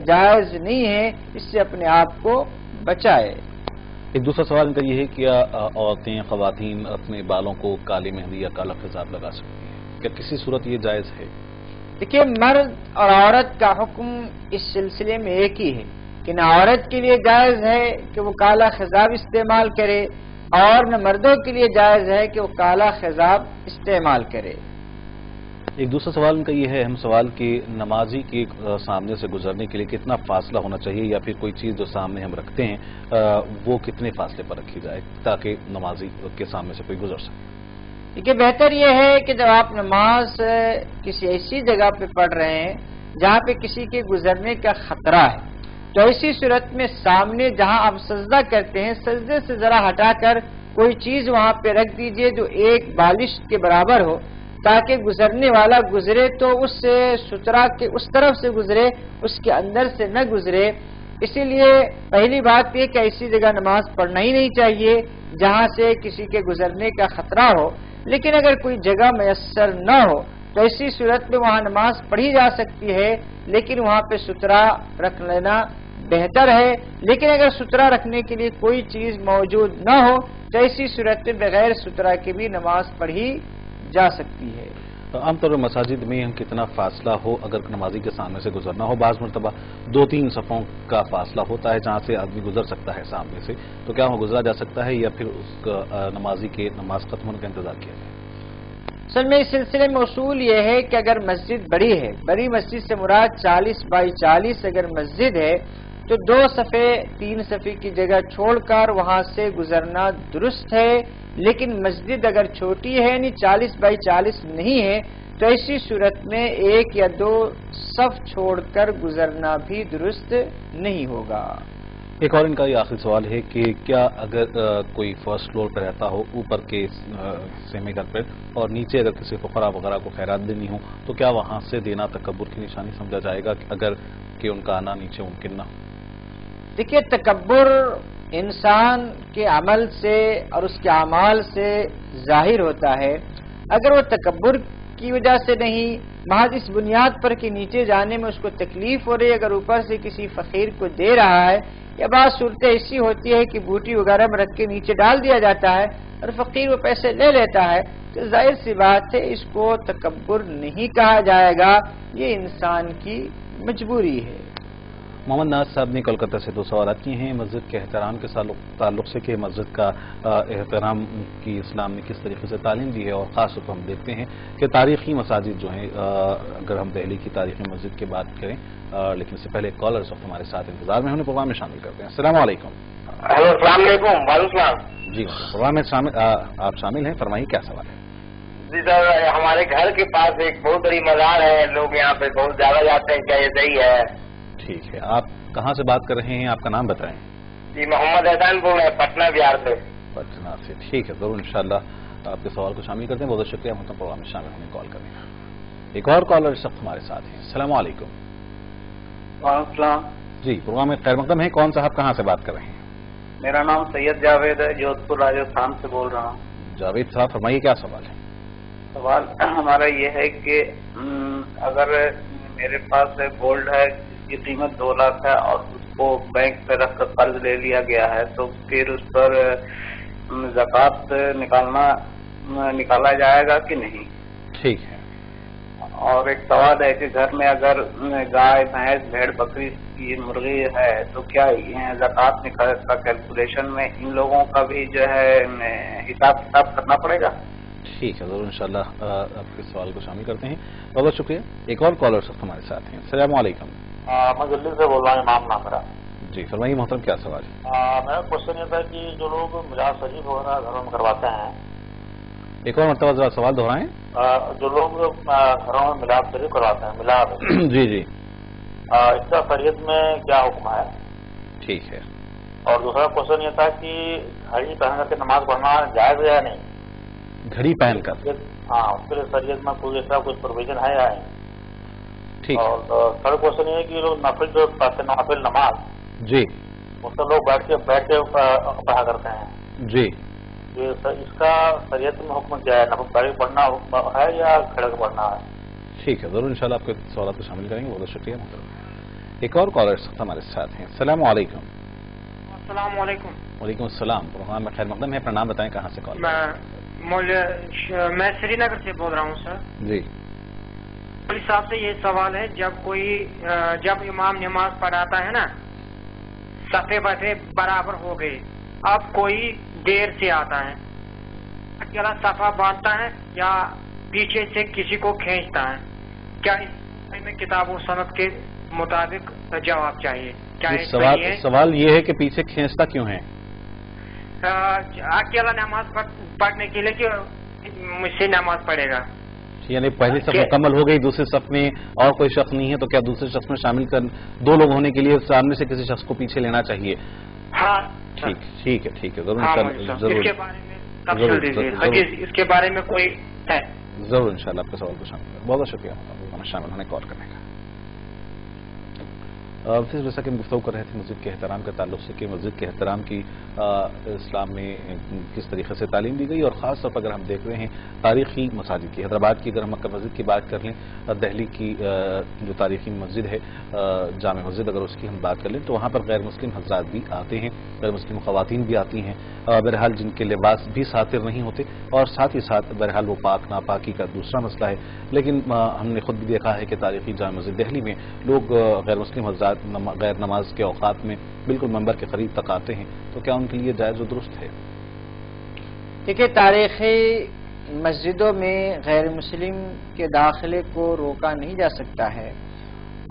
جائز نہیں ہے. اس سے اپنے آپ کو بچائے. ایک دوسرا سوال ان کا یہ ہے کہ عورتیں, خواتین اپنے بالوں کو کالی مہندی یا کالا خضاب لگا سکتی ہیں, کیا کسی صورت یہ جائز ہے؟ دیکھیے مرد اور عورت کا حکم اس سلسلے میں ایک ہی ہے کہ نہ عورت کے لیے جائز ہے کہ وہ کالا خضاب استعمال کرے اور نہ مردوں کے لیے جائز ہے کہ وہ کالا خضاب استعمال کرے. ایک دوسرا سوال ان کا یہ ہے, اہم سوال کہ نمازی کے سامنے سے گزرنے کے لیے کتنا فاصلہ ہونا چاہیے, یا پھر کوئی چیز جو سامنے ہم رکھتے ہیں وہ کتنے فاصلے پر رکھی جائے تاکہ نمازی کے سامنے سے کوئی گزر سکے؟ دیکھیے بہتر یہ ہے کہ جب آپ نماز کسی ایسی جگہ پہ پڑھ رہے ہیں جہاں پہ کسی کے گزرنے کا خطرہ ہے, تو ایسی صورت میں سامنے جہاں آپ سجدہ کرتے ہیں سجدے سے ذرا ہٹا کر کوئی چیز وہاں پہ رکھ دیجئے جو ایک بالش کے برابر ہو, تاکہ گزرنے والا گزرے تو اس سے سترا کے اس طرف سے گزرے, اس کے اندر سے نہ گزرے. اسی لیے پہلی بات یہ کہ ایسی جگہ نماز پڑھنا ہی نہیں چاہیے جہاں سے کسی کے گزرنے کا خطرہ ہو. لیکن اگر کوئی جگہ میسر نہ ہو تو ایسی صورت میں وہاں نماز پڑھی جا سکتی ہے, لیکن وہاں پہ سترا رکھ لینا بہتر ہے. لیکن اگر سترا رکھنے کے لیے کوئی چیز موجود نہ ہو تو ایسی صورت میں بغیر سترا کے بھی نماز پڑھی جا سکتی ہے. عام طور پر مساجد میں ہم کتنا فاصلہ ہو اگر نمازی کے سامنے سے گزرنا ہو, بعض مرتبہ 2-3 صفوں کا فاصلہ ہوتا ہے جہاں سے آدمی گزر سکتا ہے سامنے سے, تو کیا وہ گزرا جا سکتا ہے یا پھر اس نمازی کے نماز ختم ہونے کا انتظار کیا جائے؟ اصل میں اس سلسلے میں اصول یہ ہے کہ اگر مسجد بڑی ہے, بڑی مسجد سے مراد 40x40 اگر مسجد ہے تو 2 صفے 3 صفے کی جگہ چھوڑ کر وہاں سے گزرنا درست ہے. لیکن مسجد اگر چھوٹی ہے یعنی 40x40 نہیں ہے تو ایسی صورت میں 1 یا 2 صف چھوڑ کر گزرنا بھی درست نہیں ہوگا. ایک اور ان کا یہ آخری سوال ہے کہ کیا اگر کوئی فرسٹ فلور پہ رہتا ہو اوپر کے حصے میں گھر پہ, اور نیچے اگر کسی فقراء وغیرہ کو خیرات دینی ہو, تو کیا وہاں سے دینا تکبر کی نشانی سمجھا جائے گا اگر کہ ان کا آنا نیچے ممکن نہ ہو؟ دیکھیے تکبر انسان کے عمل سے اور اس کے اعمال سے ظاہر ہوتا ہے. اگر وہ تکبر کی وجہ سے نہیں، محض اس بنیاد پر کہ نیچے جانے میں اس کو تکلیف ہو رہی ہے، اگر اوپر سے کسی فقیر کو دے رہا ہے، یا بعض صورتیں ایسی ہوتی ہے کہ بوٹی وغیرہ میں رکھ کے نیچے ڈال دیا جاتا ہے اور فقیر وہ پیسے لے لیتا ہے، تو ظاہر سی بات ہے اس کو تکبر نہیں کہا جائے گا، یہ انسان کی مجبوری ہے. محمد ناز صاحب نے کولکتہ سے 2 سوالات کیے ہیں مسجد کے احترام کے تعلق سے کہ مسجد کا احترام کی اسلام نے کس طریقے سے تعلیم دی ہے، اور خاص طور پر ہم دیکھتے ہیں کہ تاریخی مساجد جو ہیں، اگر ہم دہلی کی تاریخی مسجد کی بات کریں، لیکن اس سے پہلے کالر اس وقت ہمارے ساتھ انتظار میں، انہیں پروگرام میں شامل کرتے ہیں. السلام علیکم. ہیلو، السلام علیکم. وعلیکم السلام. جی پروگرام میں آپ شامل ہیں، فرمائیے کیا سوال ہے. جی سر، ہمارے گھر کے پاس ایک بہت بڑی مزار ہے، لوگ یہاں پہ بہت زیادہ جاتے ہیں، کیا یہ صحیح ہے؟ ٹھیک ہے، آپ کہاں سے بات کر رہے ہیں؟ آپ کا نام بتائیں. جی محمد احسان پور ہے، پٹنہ بہار سے. پٹنہ سے، ٹھیک ہے، ضرور انشاءاللہ آپ کے سوال کو شامل کرتے ہیں. بہت شکریہ محترم پروگرام میں شامل ہونے کال کرنے کا. ایک اور کالر اس وقت ہمارے ساتھ ہیں. السلام علیکم. وعلیکم السلام. جی پروگرام میں خیر مقدم ہے. کون صاحب کہاں سے بات کر رہے ہیں؟ میرا نام سید جاوید ہے، جودھ پور راجستھان سے بول رہا ہوں. جاوید صاحب فرمائیے کیا سوال ہے. سوال ہمارا یہ ہے کہ اگر میرے پاس گولڈ ہے جس کی قیمت 2 لاکھ ہے اور اس کو بینک پہ رکھ کر قرض لے لیا گیا ہے، تو پھر اس پر زکوٰۃ نکالا جائے گا کہ نہیں؟ ٹھیک ہے. اور ایک سوال ہے کہ گھر میں اگر گائے بھینس بھیڑ بکری کی مرغی ہے تو کیا زکوٰۃ کا کیلکولیشن میں ان لوگوں کا بھی جو ہے حساب کتاب کرنا پڑے گا؟ ٹھیک ہے، ضرور انشاءاللہ آپ کے سوال کو شامل کرتے ہیں. بہت بہت شکریہ. ایک اور کالر سب ہمارے ساتھ ہیں. السلام علیکم. میں دلی سے بول رہا ہوں، امام نام میرا. جی فرمائیے محترم کیا سوال ہے. میرا کوشچن یہ تھا کہ جو لوگ میلاد شریف وغیرہ گھروں میں کرواتے ہیں، ایک اور مرتبہ ذرا سوال دہرائیں. جو لوگ گھروں میں میلاد شریف کرواتے ہیں، میلاد جی جی، اس کا شریعت میں کیا حکم ہے؟ ٹھیک ہے. اور دوسرا کوشچن یہ تھا کہ گھڑی پہن کر کے نماز پڑھنا جائز ہے یا نہیں؟ گھڑی پہن کر؟ ہاں، اس کے لیے شریعت میں کوئی ایسا کچھ پروویژن ہے یا نہیں؟ ٹھیک. اور تھرڈ کوشچن یہ ہے کہ لوگ نفل جو پڑھتے ہیں، نفل نماز، جی اس سے لوگ بیٹھ کے پڑھا کرتے ہیں. جی، اس کا شریعت میں حکم کیا ہے؟ نفل بیٹھ کے پڑھنا ہے یا کھڑے کے پڑھنا ہے؟ ٹھیک ہے، ضرور انشاءاللہ آپ کے سوالات کو شامل کریں گے. بہت شکریہ محترم. ایک اور کالر ہمارے ساتھ ہیں. السلام علیکم. السلام علیکم. وعلیکم السلام. پروگرام میں خیر مقدم ہے. اپنا نام بتائیں، کہاں سے کال؟ میں سری نگر سے بول رہا ہوں سر. جی. مولوی صاحب سے یہ سوال ہے، جب امام نماز پڑھاتا ہے نا، صفے بفے برابر ہو گئے، اب کوئی دیر سے آتا ہے، اکیلا صفا باندھتا ہے یا پیچھے سے کسی کو کھینچتا ہے؟ کیا اس میں کتاب و سنت کے مطابق جواب چاہیے؟ سوال یہ ہے کہ پیچھے کھینچتا کیوں ہے؟ اکیلا نماز پڑھنے کے لیے کہ مجھ سے نماز پڑھے گا، یعنی پہلی صف مکمل ہو گئی، دوسری صف میں اور کوئی شخص نہیں ہے، تو کیا دوسرے شخص میں شامل کر 2 لوگ ہونے کے لیے سامنے سے کسی شخص کو پیچھے لینا چاہیے؟ ہاں ٹھیک ہے ضرور. اس کے بارے میں تفصیل دیجیے، اس کے بارے میں کوئی ہے؟ ضرور انشاءاللہ آپ کے سوال کو شامل کریں. بہت شکریہ شامل ہونے کال کرنے کا. جیسا کہ ہم گفتگو کر رہے تھے مسجد کے احترام کے تعلق سے کہ مسجد کے احترام کی اسلام میں کس طریقے سے تعلیم دی گئی، اور خاص طور پر اگر ہم دیکھ رہے ہیں تاریخی مساجد کی، حیدرآباد کی اگر ہم مکہ مسجد کی بات کر لیں، دہلی کی جو تاریخی مسجد ہے جامع مسجد، اگر اس کی ہم بات کر لیں تو وہاں پر غیر مسلم حضرات بھی آتے ہیں، غیر مسلم خواتین بھی آتی ہیں، بہرحال جن کے لباس بھی ساتر نہیں ہوتے، اور ساتھ ہی ساتھ بہرحال وہ پاک ناپاکی کا دوسرا مسئلہ ہے. لیکن ہم نے خود بھی دیکھا ہے کہ تاریخی جامع مسجد دہلی میں لوگ غیر مسلم حضرات غیر نماز کے اوقات میں بالکل منبر کے قریب تک آتے ہیں، تو کیا ان کے لیے جائز و درست ہے؟ دیکھیے، تاریخی مسجدوں میں غیر مسلم کے داخلے کو روکا نہیں جا سکتا ہے،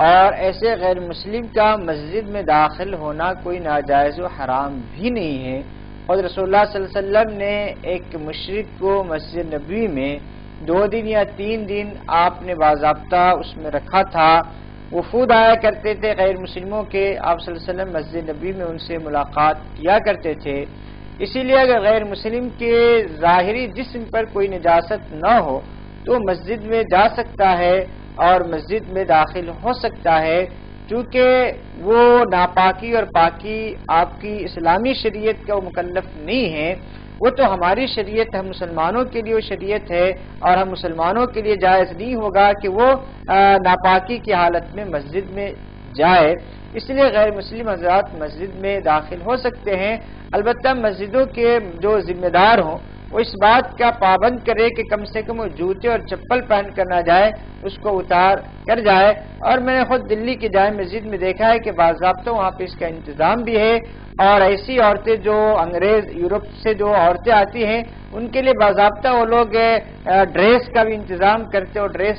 اور ایسے غیر مسلم کا مسجد میں داخل ہونا کوئی ناجائز و حرام بھی نہیں ہے. اور رسول اللہ صلی اللہ علیہ وسلم نے ایک مشرک کو مسجد نبوی میں 2 دن یا 3 دن آپ نے باضابطہ اس میں رکھا تھا. وفود آیا کرتے تھے غیر مسلموں کے، آپ صلی اللہ علیہ وسلم مسجد نبی میں ان سے ملاقات کیا کرتے تھے. اسی لیے اگر غیر مسلم کے ظاہری جسم پر کوئی نجاست نہ ہو تو مسجد میں جا سکتا ہے اور مسجد میں داخل ہو سکتا ہے. چونکہ وہ ناپاکی اور پاکی آپ کی اسلامی شریعت کا وہ مکلف نہیں ہے، وہ تو ہماری شریعت، ہم مسلمانوں کے لیے وہ شریعت ہے، اور ہم مسلمانوں کے لیے جائز نہیں ہوگا کہ وہ ناپاکی کی حالت میں مسجد میں جائے. اس لیے غیر مسلم حضرات مسجد میں داخل ہو سکتے ہیں، البتہ مسجدوں کے جو ذمہ دار ہوں وہ اس بات کا پابند کرے کہ کم سے کم وہ جوتے اور چپل پہن کر نہ جائے، اس کو اتار کر جائے. اور میں نے خود دلی کی جامع مسجد میں دیکھا ہے کہ باضابطہ وہاں پہ اس کا انتظام بھی ہے، اور ایسی عورتیں جو انگریز یورپ سے جو عورتیں آتی ہیں ان کے لیے باضابطہ وہ لوگ ڈریس کا بھی انتظام کرتے اور ڈریس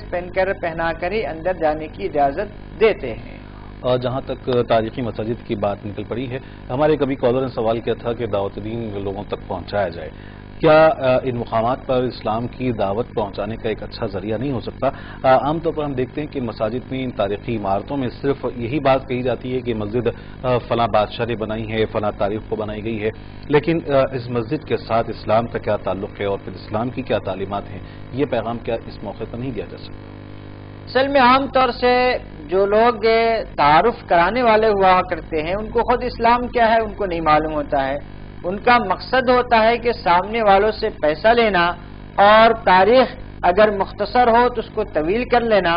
پہنا کر ہی اندر جانے کی اجازت دیتے ہیں. اور جہاں تک تاریخی مساجد کی بات نکل پڑی ہے، ہمارے کبھی کالر نے سوال کیا تھا کہ دعوت دین لوگوں تک پہنچایا جائے. کیا ان مقامات پر اسلام کی دعوت پہنچانے کا ایک اچھا ذریعہ نہیں ہو سکتا؟ عام طور پر ہم دیکھتے ہیں کہ مساجد میں ان تاریخی عمارتوں میں صرف یہی بات کہی جاتی ہے کہ مسجد فلاں بادشاہ نے بنائی ہے، فلاں تاریخ کو بنائی گئی ہے، لیکن اس مسجد کے ساتھ اسلام کا کیا تعلق ہے اور پھر اسلام کی کیا تعلیمات ہیں، یہ پیغام کیا اس موقع پر نہیں دیا جا سکتا؟ اصل میں عام طور سے جو لوگ تعارف کرانے والے ہوا کرتے ہیں ان کو خود اسلام کیا ہے ان کو نہیں معلوم ہوتا ہے. ان کا مقصد ہوتا ہے کہ سامنے والوں سے پیسہ لینا اور تاریخ اگر مختصر ہو تو اس کو طویل کر لینا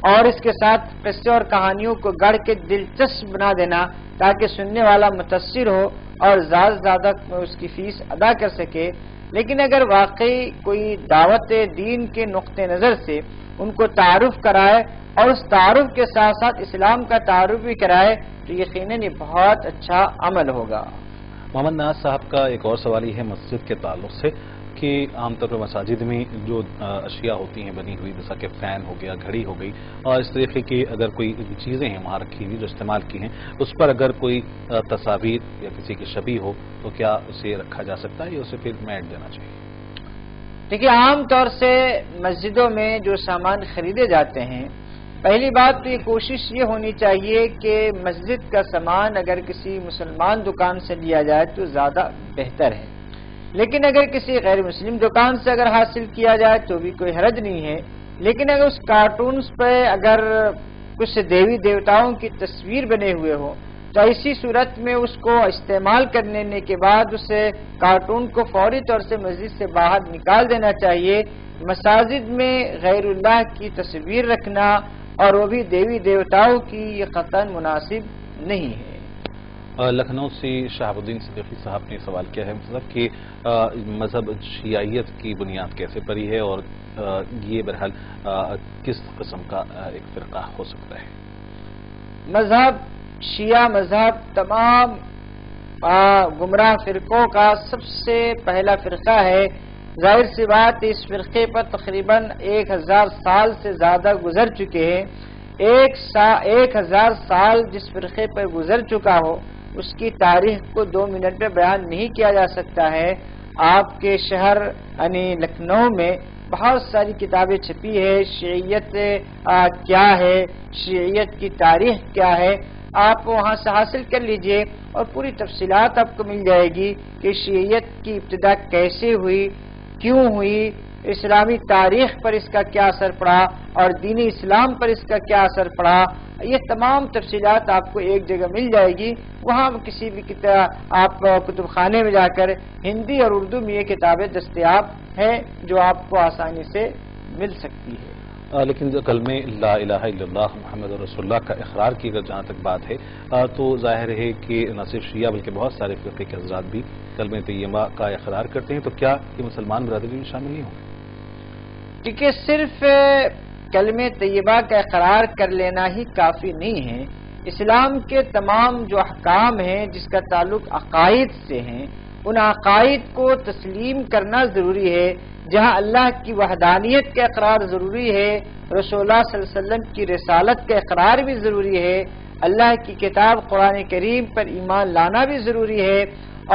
اور اس کے ساتھ قصے اور کہانیوں کو گڑھ کے دلچسپ بنا دینا تاکہ سننے والا متاثر ہو اور زیادہ سے زیادہ اس کی فیس ادا کر سکے. لیکن اگر واقعی کوئی دعوت دین کے نقطہ نظر سے ان کو تعارف کرائے اور اس تعارف کے ساتھ ساتھ اسلام کا تعارف بھی کرائے تو یقیناً یہ بہت اچھا عمل ہوگا. محمد ناز صاحب کا ایک اور سوال یہ ہے مسجد کے تعلق سے کہ عام طور پر مساجد میں جو اشیاء ہوتی ہیں بنی ہوئی جیسا کہ فین ہو گیا، گھڑی ہو گئی اور اس طریقے کی اگر کوئی چیزیں ہیں وہاں رکھی ہوئی جو استعمال کی ہیں اس پر اگر کوئی تصاویر یا کسی کی شبیہ ہو تو کیا اسے رکھا جا سکتا ہے یا اسے پھر میٹ دینا چاہیے؟ دیکھیے عام طور سے مسجدوں میں جو سامان خریدے جاتے ہیں پہلی بات تو یہ کوشش یہ ہونی چاہیے کہ مسجد کا سامان اگر کسی مسلمان دکان سے لیا جائے تو زیادہ بہتر ہے، لیکن اگر کسی غیر مسلم دکان سے اگر حاصل کیا جائے تو بھی کوئی حرج نہیں ہے. لیکن اگر اس کارٹونز پہ اگر کچھ دیوی دیوتاؤں کی تصویر بنے ہوئے ہو تو ایسی صورت میں اس کو استعمال کر لینے کے بعد اس کارٹون کو فوری طور سے مسجد سے باہر نکال دینا چاہیے. مساجد میں غیر اللہ کی تصویر رکھنا اور وہ بھی دیوی دیوتاؤں کی یہ قطعاً مناسب نہیں ہے. لکھنؤ سے شہاب الدین صدیقی صاحب نے سوال کیا ہے مطلب کہ مذہب شیعیت کی بنیاد کیسے پڑی ہے اور یہ بہرحال کس قسم کا ایک فرقہ ہو سکتا ہے؟ مذہب شیعہ مذہب تمام گمراہ فرقوں کا سب سے پہلا فرقہ ہے. ظاہر سی بات اس فرقے پر تقریباً 1000 سال سے زیادہ گزر چکے ہیں. 1000 سال جس فرقے پر گزر چکا ہو اس کی تاریخ کو 2 منٹ میں بیان نہیں کیا جا سکتا ہے. آپ کے شہر یعنی لکھنؤ میں بہت ساری کتابیں چھپی ہے، شیعیت کیا ہے، شیعیت کی تاریخ کیا ہے، آپ وہاں سے حاصل کر لیجئے اور پوری تفصیلات آپ کو مل جائے گی کہ شیعیت کی ابتدا کیسے ہوئی، کیوں ہوئی، اسلامی تاریخ پر اس کا کیا اثر پڑا اور دین اسلام پر اس کا کیا اثر پڑا. یہ تمام تفصیلات آپ کو ایک جگہ مل جائے گی. وہاں کسی بھی آپ کتب خانے میں جا کر ہندی اور اردو میں یہ کتابیں دستیاب ہیں جو آپ کو آسانی سے مل سکتی ہے. لیکن کلمہ لا الہ الا اللہ محمد رسول اللہ کا اقرار کی اگر جہاں تک بات ہے تو ظاہر ہے کہ نہ صرف شیعہ بلکہ بہت سارے فرقے کے حضرات بھی کلمہ طیبہ کا اقرار کرتے ہیں، تو کیا یہ مسلمان برادری میں شامل نہیں ہوں؟ کیونکہ صرف کلمہ طیبہ کا اقرار کر لینا ہی کافی نہیں ہے. اسلام کے تمام جو احکام ہیں جس کا تعلق عقائد سے ہیں ان عقائد کو تسلیم کرنا ضروری ہے. جہاں اللہ کی وحدانیت کا اقرار ضروری ہے، رسول اللہ صلی اللہ علیہ وسلم کی رسالت کا اقرار بھی ضروری ہے، اللہ کی کتاب قرآن کریم پر ایمان لانا بھی ضروری ہے،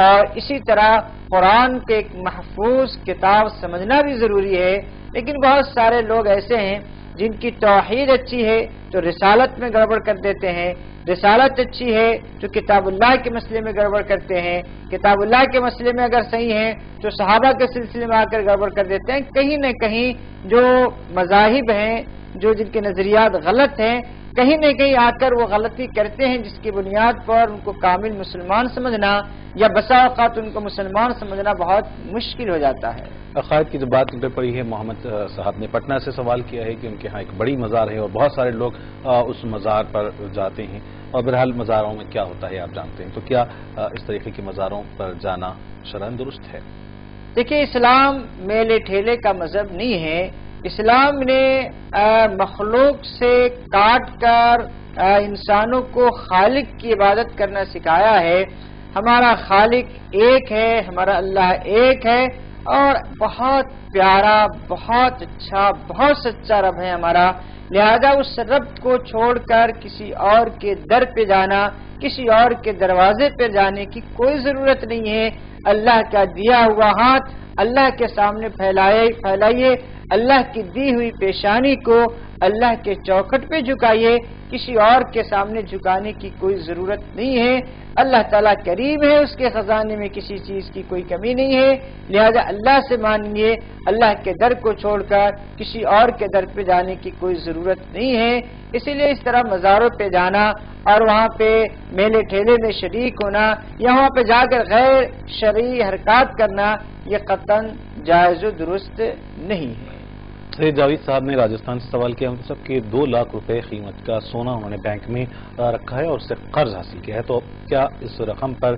اور اسی طرح قرآن کے ایک محفوظ کتاب سمجھنا بھی ضروری ہے. لیکن بہت سارے لوگ ایسے ہیں جن کی توحید اچھی ہے تو رسالت میں گڑبڑ کر دیتے ہیں، رسالت اچھی ہے تو کتاب اللہ کے مسئلے میں گڑبڑ کرتے ہیں، کتاب اللہ کے مسئلے میں اگر صحیح ہیں تو صحابہ کے سلسلے میں آ کر گڑبڑ کر دیتے ہیں. کہیں نہ کہیں جو مذاہب ہیں جو جن کے نظریات غلط ہیں کہیں نہ کہیں آ کر وہ غلطی کرتے ہیں جس کی بنیاد پر ان کو کامل مسلمان سمجھنا یا بسا اوقات ان کو مسلمان سمجھنا بہت مشکل ہو جاتا ہے۔ عقائد کی جو بات نکل پڑی ہے، محمد صاحب نے پٹنہ سے سوال کیا ہے کہ ان کے ہاں ایک بڑی مزار ہے اور بہت سارے لوگ اس مزار پر جاتے ہیں، اور بہرحال مزاروں میں کیا ہوتا ہے آپ جانتے ہیں، تو کیا اس طریقے کے مزاروں پر جانا شرعاً درست ہے؟ دیکھیے، اسلام میلے ٹھیلے کا مذہب نہیں ہے۔ اسلام نے مخلوق سے کاٹ کر انسانوں کو خالق کی عبادت کرنا سکھایا ہے۔ ہمارا خالق ایک ہے، ہمارا اللہ ایک ہے، اور بہت پیارا، بہت اچھا، بہت سچا رب ہے ہمارا۔ لہذا اس رب کو چھوڑ کر کسی اور کے در پہ جانا، کسی اور کے دروازے پہ جانے کی کوئی ضرورت نہیں ہے۔ اللہ کا دیا ہوا ہاتھ اللہ کے سامنے پھیلائیے، اللہ کی دی ہوئی پیشانی کو اللہ کے چوکھٹ پہ جھکائیے، کسی اور کے سامنے جھکانے کی کوئی ضرورت نہیں ہے۔ اللہ تعالیٰ کریم ہے، اس کے خزانے میں کسی چیز کی کوئی کمی نہیں ہے، لہذا اللہ سے مانگیے۔ اللہ کے در کو چھوڑ کر کسی اور کے در پہ جانے کی کوئی ضرورت نہیں ہے۔ اسی لیے اس طرح مزاروں پہ جانا اور وہاں پہ میلے ٹھیلے میں شریک ہونا یا وہاں پہ جا کر غیر شرعی حرکات کرنا یہ قطعاً جائز و درست نہیں ہے۔ سید جاوید صاحب نے راجستھان سے سوال کیا سب کہ 2 لاکھ روپے قیمت کا سونا انہوں نے بینک میں رکھا ہے اور اس سے قرض حاصل کیا ہے، تو کیا اس رقم پر،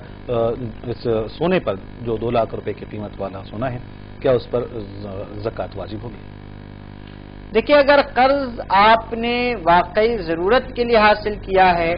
اس سونے پر جو 2 لاکھ روپے کی قیمت والا سونا ہے، کیا اس پر زکوٰۃ واجب ہوگی؟ دیکھیے، اگر قرض آپ نے واقعی ضرورت کے لیے حاصل کیا ہے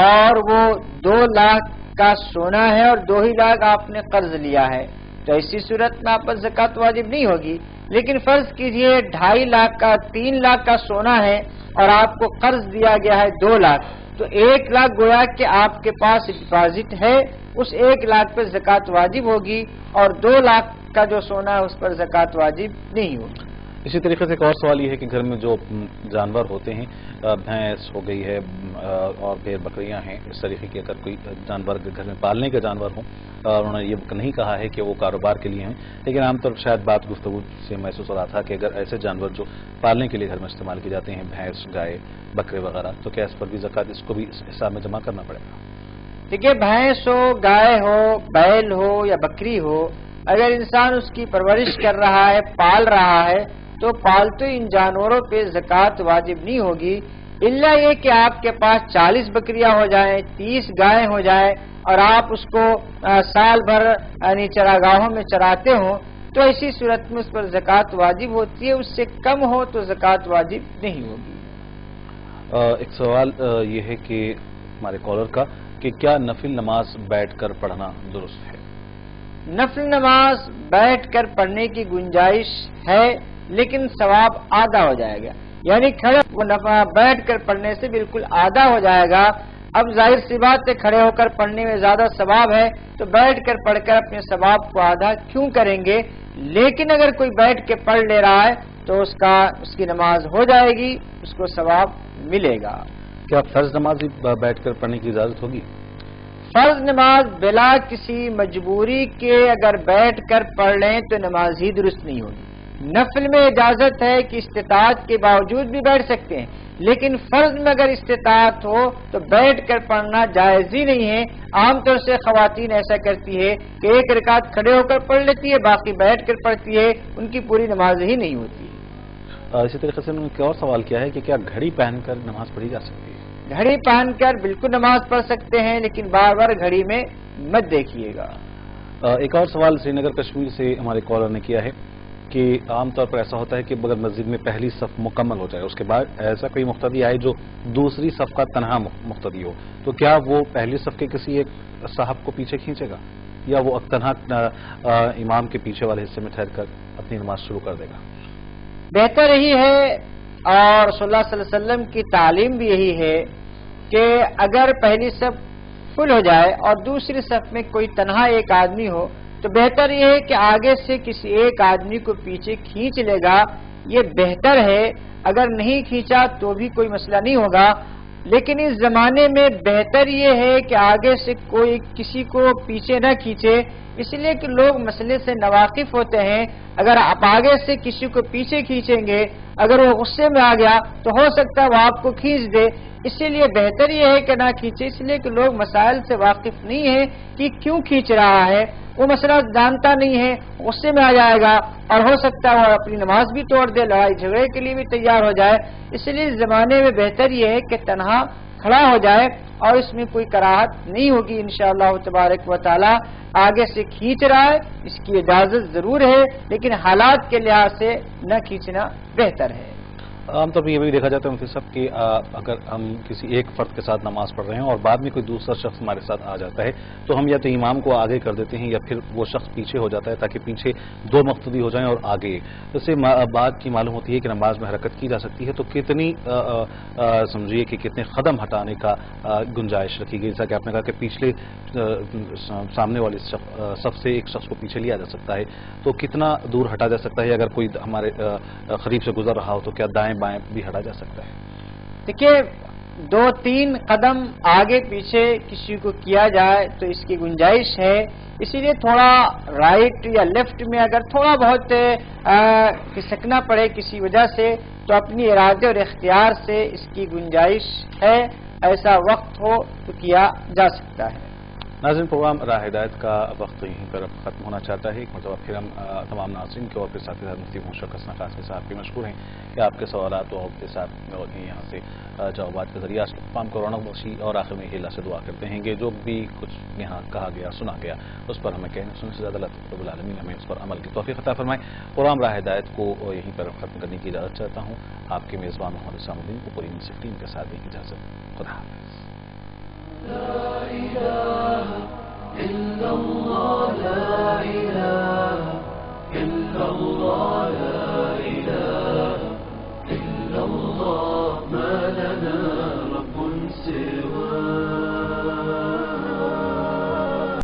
اور وہ 2 لاکھ کا سونا ہے اور 2 ہی لاکھ آپ نے قرض لیا ہے تو ایسی صورت میں آپ پر زکوٰۃ واجب نہیں ہوگی۔ لیکن فرض کیجئے 2.5 لاکھ کا 3 لاکھ کا سونا ہے اور آپ کو قرض دیا گیا ہے 2 لاکھ، تو 1 لاکھ گویا کہ آپ کے پاس ڈپازٹ ہے، اس 1 لاکھ پر زکوٰۃ واجب ہوگی اور 2 لاکھ کا جو سونا ہے اس پر زکوٰۃ واجب نہیں ہوگی۔ اسی طریقے سے ایک اور سوال یہ ہے کہ گھر میں جو جانور ہوتے ہیں، بھینس ہو گئی ہے اور پھر بکریاں ہیں، اس طریقے کے اگر کوئی جانور گھر میں پالنے کے جانور ہوں، اور انہوں نے یہ نہیں کہا ہے کہ وہ کاروبار کے لیے ہیں، لیکن عام طور پر شاید بات گفتگو سے محسوس ہو رہا تھا کہ اگر ایسے جانور جو پالنے کے لیے گھر میں استعمال کیے جاتے ہیں، بھینس، گائے، بکرے وغیرہ، تو کیا اس پر بھی زکوٰۃ، اس کو بھی اس حساب میں جمع کرنا پڑے گا؟ دیکھیے، بھینس ہو، گائے ہو، بیل ہو یا بکری ہو، اگر انسان اس کی پرورش کر رہا ہے، پال رہا ہے، تو پالتو ان جانوروں پہ زکوٰۃ واجب نہیں ہوگی، الا یہ کہ آپ کے پاس 40 بکریاں ہو جائیں، 30 گائیں ہو جائیں اور آپ اس کو سال بھر یعنی چراگاہوں میں چراتے ہوں تو ایسی صورت میں اس پر زکوٰۃ واجب ہوتی ہے، اس سے کم ہو تو زکوٰۃ واجب نہیں ہوگی۔ ایک سوال یہ ہے کہ ہمارے کالر کا کہ کیا نفل نماز بیٹھ کر پڑھنا درست ہے؟ نفل نماز بیٹھ کر پڑھنے کی گنجائش ہے، لیکن ثواب آدھا ہو جائے گا، یعنی کھڑے بیٹھ کر پڑھنے سے بالکل آدھا ہو جائے گا۔ اب ظاہر سی بات ہے، کھڑے ہو کر پڑھنے میں زیادہ ثواب ہے تو بیٹھ کر پڑھ کر اپنے ثواب کو آدھا کیوں کریں گے؟ لیکن اگر کوئی بیٹھ کے پڑھ لے رہا ہے تو اس کی نماز ہو جائے گی، اس کو ثواب ملے گا۔ کیا فرض نماز بیٹھ کر پڑھنے کی اجازت ہوگی؟ فرض نماز بلا کسی مجبوری کے اگر بیٹھ کر پڑھ لیں تو نماز ہی درست نہیں ہوگی۔ نفل میں اجازت ہے کہ استطاعت کے باوجود بھی بیٹھ سکتے ہیں، لیکن فرض میں اگر استطاعت ہو تو بیٹھ کر پڑھنا جائز ہی نہیں ہے۔ عام طور سے خواتین ایسا کرتی ہے کہ 1 رکعت کھڑے ہو کر پڑھ لیتی ہے، باقی بیٹھ کر پڑھتی ہے، ان کی پوری نماز ہی نہیں ہوتی۔ اسی طریقے سے انہوں نے ایک اور سوال کیا ہے کہ کیا گھڑی پہن کر نماز پڑھی جا سکتی ہے؟ گھڑی پہن کر بالکل نماز پڑھ سکتے ہیں، لیکن بار بار گھڑی میں مت دیکھیے گا۔ ایک اور سوال سری نگر کشمیر سے ہمارے کالر نے کیا ہے کہ عام طور پر ایسا ہوتا ہے کہ اگر مسجد میں پہلی صف مکمل ہو جائے، اس کے بعد ایسا کوئی مقتدی آئے جو دوسری صف کا تنہا مقتدی ہو، تو کیا وہ پہلی صف کے کسی ایک صاحب کو پیچھے کھینچے گا یا وہ تنہا امام کے پیچھے والے حصے میں ٹھہر کر اپنی نماز شروع کر دے گا؟ بہتر یہی ہے اور صلی اللہ علیہ وسلم کی تعلیم بھی یہی ہے کہ اگر پہلی صف فل ہو جائے اور دوسری صف میں کوئی تنہا ایک آدمی ہو تو بہتر یہ ہے کہ آگے سے کسی ایک آدمی کو پیچھے کھینچ لے گا، یہ بہتر ہے۔ اگر نہیں کھینچا تو بھی کوئی مسئلہ نہیں ہوگا، لیکن اس زمانے میں بہتر یہ ہے کہ آگے سے کوئی کسی کو پیچھے نہ کھینچے، اس لیے کہ لوگ مسئلے سے ناواقف ہوتے ہیں۔ اگر آپ آگے سے کسی کو پیچھے کھینچیں گے، اگر وہ غصے میں آ گیا تو ہو سکتا ہے وہ آپ کو کھینچ دے، اسی لیے بہتر یہ ہے کہ نہ کھینچے، اس لیے کہ لوگ مسائل سے واقف نہیں ہیں کہ کیوں کھینچ رہا ہے، وہ مسئلہ جانتا نہیں ہے، غصے میں آ جائے گا اور ہو سکتا ہے وہ اپنی نماز بھی توڑ دے، لڑائی جھگڑے کے لیے بھی تیار ہو جائے۔ اس لیے اس زمانے میں بہتر یہ ہے کہ تنہا کھڑا ہو جائے اور اس میں کوئی کراہت نہیں ہوگی انشاءاللہ تبارک و تعالی۔ آگے سے کھینچ رہا ہے اس کی اجازت ضرور ہے، لیکن حالات کے لحاظ سے نہ کھینچنا بہتر ہے۔ عام طور پر یہ بھی دیکھا جاتا ہے مفتی صاحب کہ اگر ہم کسی ایک فرد کے ساتھ نماز پڑھ رہے ہیں اور بعد میں کوئی دوسرا شخص ہمارے ساتھ آ جاتا ہے تو ہم یا تو امام کو آگے کر دیتے ہیں یا پھر وہ شخص پیچھے ہو جاتا ہے تاکہ پیچھے دو مقتدی ہو جائیں اور آگے۔ اس سے بات کی معلوم ہوتی ہے کہ نماز میں حرکت کی جا سکتی ہے، تو کتنی سمجھیے کہ کتنے قدم ہٹانے کا گنجائش رکھی گئی، جیسا کہ آپ نے کہا کہ پچھلے سامنے والے صف سے ایک شخص کو پیچھے لیا جا سکتا ہے، تو کتنا دور ہٹا جا سکتا ہے؟ اگر کوئی ہمارے قریب سے گزر رہا ہو تو کیا دائیں بائیں بھی ہٹا جا سکتا ہے؟ دیکھیے 2-3 قدم آگے پیچھے کسی کو کیا جائے تو اس کی گنجائش ہے، اسی لیے تھوڑا رائٹ یا لیفٹ میں اگر تھوڑا بہت کھسکنا پڑے کسی وجہ سے تو اپنی ارادے اور اختیار سے اس کی گنجائش ہے، ایسا وقت ہو تو کیا جا سکتا ہے۔ ناظرین، پروگرام راہ ہدایت کا وقت یہیں پر ختم ہونا چاہتا ہے۔ ایک مرتبہ پھر ہم تمام ناظرین کے اور پھر ساتھ مفتی محمد حسن خاص کے ساتھ بھی مشکور ہیں کہ آپ کے سوالات اور کے ساتھ یہاں سے جوابات کے ذریعے آج کے پروگرام کو رونق بخشی، اور آخر میں اللہ سے دعا کرتے ہیں کہ جو بھی کچھ یہاں کہا گیا سنا گیا اس پر ہمیں کہنے سننے سے زیادہ اللہ رب العالمین ہمیں اس پر عمل کی توفیق عطا فرمائے۔ پروگرام راہ ہدایت کو یہیں پر ختم کرنے کی اجازت چاہتا ہوں۔ آپ کے میزبان محمد حسام الدین کو پوری ٹیم کے ساتھ اجازت، خدا حافظ۔